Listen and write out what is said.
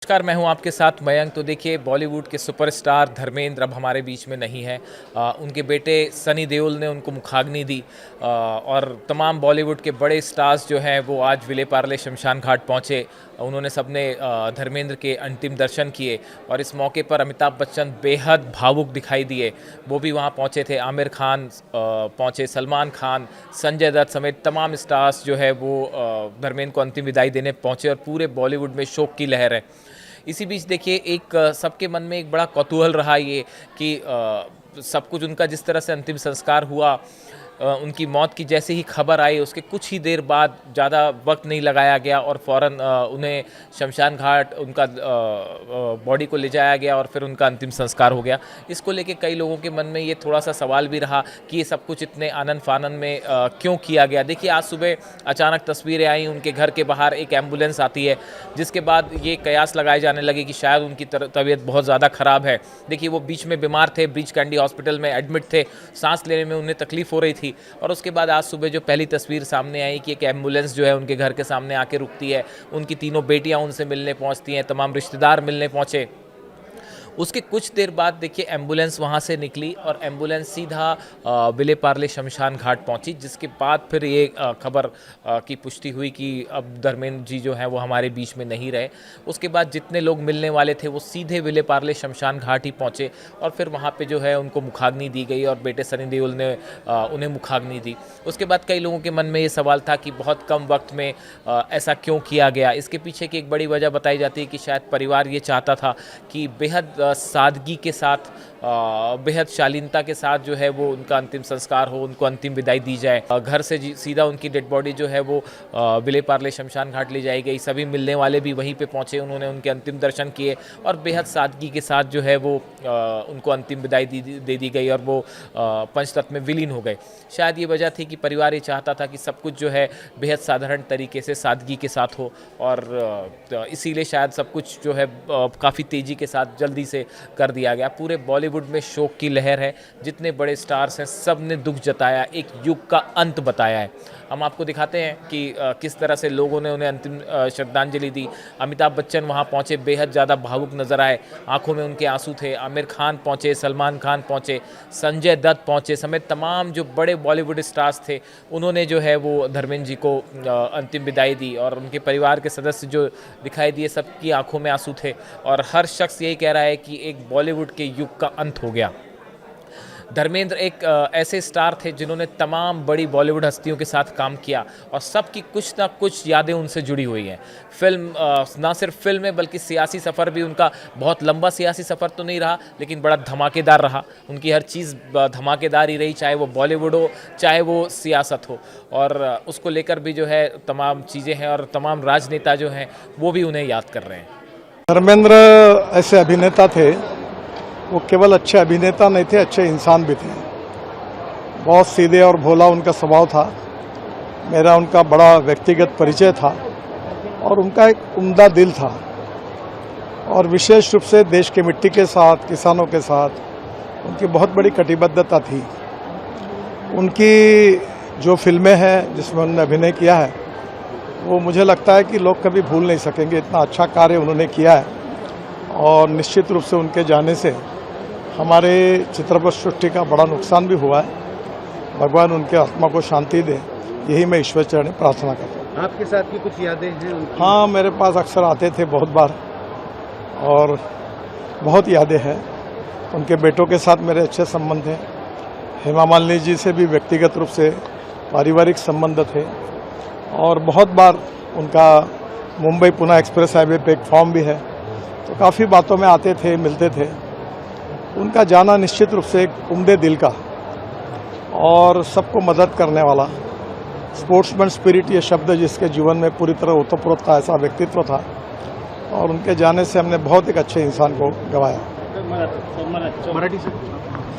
नमस्कार, मैं हूं आपके साथ मयंक। तो देखिए, बॉलीवुड के सुपरस्टार धर्मेंद्र अब हमारे बीच में नहीं है। उनके बेटे सनी देओल ने उनको मुखाग्नि दी और तमाम बॉलीवुड के बड़े स्टार्स जो हैं वो आज विले पार्ले शमशान घाट पहुंचे। उन्होंने सबने धर्मेंद्र के अंतिम दर्शन किए और इस मौके पर अमिताभ बच्चन बेहद भावुक दिखाई दिए। वो भी वहां पहुंचे थे। आमिर खान पहुंचे, सलमान खान, संजय दत्त समेत तमाम स्टार्स जो है वो धर्मेंद्र को अंतिम विदाई देने पहुंचे और पूरे बॉलीवुड में शोक की लहर है। इसी बीच देखिए, एक सबके मन में एक बड़ा कौतूहल रहा ये कि सब कुछ उनका जिस तरह से अंतिम संस्कार हुआ, उनकी मौत की जैसे ही खबर आई उसके कुछ ही देर बाद, ज़्यादा वक्त नहीं लगाया गया और फ़ौरन उन्हें शमशान घाट उनका बॉडी को ले जाया गया और फिर उनका अंतिम संस्कार हो गया। इसको लेके कई लोगों के मन में ये थोड़ा सा सवाल भी रहा कि ये सब कुछ इतने आनंद फानन में क्यों किया गया। देखिए, आज सुबह अचानक तस्वीरें आई, उनके घर के बाहर एक एम्बुलेंस आती है, जिसके बाद ये कयास लगाए जाने लगे कि शायद उनकी तबीयत बहुत ज़्यादा ख़राब है। देखिए, वो बीच में बीमार थे, ब्रीच कैंडी हॉस्पिटल में एडमिट थे, सांस लेने में उन्हें तकलीफ़ हो रही थी। और उसके बाद आज सुबह जो पहली तस्वीर सामने आई कि एक एम्बुलेंस जो है उनके घर के सामने आके रुकती है, उनकी तीनों बेटियां उनसे मिलने पहुंचती हैं, तमाम रिश्तेदार मिलने पहुंचे। उसके कुछ देर बाद देखिए, एम्बुलेंस वहाँ से निकली और एम्बुलेंस सीधा विले पार्ले शमशान घाट पहुँची, जिसके बाद फिर ये खबर की पुष्टि हुई कि अब धर्मेंद्र जी जो हैं वो हमारे बीच में नहीं रहे। उसके बाद जितने लोग मिलने वाले थे वो सीधे विले पार्ले शमशान घाट ही पहुँचे और फिर वहाँ पे जो है उनको मुखाग्नि दी गई और बेटे सनी देओल ने उन्हें मुखाग्नि दी। उसके बाद कई लोगों के मन में ये सवाल था कि बहुत कम वक्त में ऐसा क्यों किया गया। इसके पीछे की एक बड़ी वजह बताई जाती है कि शायद परिवार ये चाहता था कि बेहद सादगी के साथ, बेहद शालीनता के साथ जो है वो उनका अंतिम संस्कार हो, उनको अंतिम विदाई दी जाए। घर से सीधा उनकी डेड बॉडी जो है वो विले पार्ले शमशान घाट ले जाई गई। सभी मिलने वाले भी वहीं पे पहुंचे, उन्होंने उनके अंतिम दर्शन किए और बेहद सादगी के साथ जो है वो उनको अंतिम विदाई दे दी गई और वो पंचतत्व में विलीन हो गए। शायद ये वजह थी कि परिवार ये चाहता था कि सब कुछ जो है बेहद साधारण तरीके से, सादगी के साथ हो और इसीलिए शायद सब कुछ जो है काफ़ी तेज़ी के साथ जल्दी से कर दिया गया। पूरे बॉलीवुड में शोक की लहर है। जितने बड़े स्टार्स हैं सब ने दुख जताया, एक युग का अंत बताया है। हम आपको दिखाते हैं कि किस तरह से लोगों ने उन्हें अंतिम श्रद्धांजलि दी। अमिताभ बच्चन वहाँ पहुँचे, बेहद ज़्यादा भावुक नजर आए, आंखों में उनके आंसू थे। आमिर खान पहुँचे, सलमान खान पहुँचे, संजय दत्त पहुँचे समेत तमाम जो बड़े बॉलीवुड स्टार्स थे उन्होंने जो है वो धर्मेंद्र जी को अंतिम विदाई दी और उनके परिवार के सदस्य जो दिखाई दिए सबकी आंखों में आंसू थे और हर शख्स यही कह रहा है कि एक बॉलीवुड के युग का अंत हो गया। धर्मेंद्र एक ऐसे स्टार थे जिन्होंने तमाम बड़ी बॉलीवुड हस्तियों के साथ काम किया और सबकी कुछ ना कुछ यादें उनसे जुड़ी हुई हैं। ना सिर्फ फिल्म में बल्कि सियासी सफ़र भी उनका बहुत लंबा सियासी सफ़र तो नहीं रहा, लेकिन बड़ा धमाकेदार रहा। उनकी हर चीज़ धमाकेदार ही रही, चाहे वो बॉलीवुड हो चाहे वो सियासत हो, और उसको लेकर भी जो है तमाम चीज़ें हैं और तमाम राजनेता जो हैं वो भी उन्हें याद कर रहे हैं। धर्मेंद्र ऐसे अभिनेता थे, वो केवल अच्छे अभिनेता नहीं थे, अच्छे इंसान भी थे। बहुत सीधे और भोला उनका स्वभाव था। मेरा उनका बड़ा व्यक्तिगत परिचय था और उनका एक उम्दा दिल था और विशेष रूप से देश की मिट्टी के साथ, किसानों के साथ उनकी बहुत बड़ी कटिबद्धता थी। उनकी जो फिल्में हैं जिसमें उन्होंने अभिनय किया है वो मुझे लगता है कि लोग कभी भूल नहीं सकेंगे। इतना अच्छा कार्य उन्होंने किया है और निश्चित रूप से उनके जाने से हमारे चित्रपट सृष्टि का बड़ा नुकसान भी हुआ है। भगवान उनके आत्मा को शांति दे, यही मैं ईश्वर चरण प्रार्थना करता हूँ। आपके साथ की कुछ यादें हैं उनकी? हाँ, मेरे पास अक्सर आते थे बहुत बार और बहुत यादें हैं। उनके बेटों के साथ मेरे अच्छे संबंध हैं। हेमा मालिनी जी से भी व्यक्तिगत रूप से पारिवारिक संबंध थे और बहुत बार उनका मुंबई पुणे एक्सप्रेस हाईवे पे एक फॉर्म भी है, तो काफ़ी बातों में आते थे, मिलते थे। उनका जाना निश्चित रूप से एक उम्दे दिल का और सबको मदद करने वाला, स्पोर्ट्समैन स्पिरिट ये शब्द जिसके जीवन में पूरी तरह ओतप्रोत था, ऐसा व्यक्तित्व था और उनके जाने से हमने बहुत एक अच्छे इंसान को गंवाया। मराठी से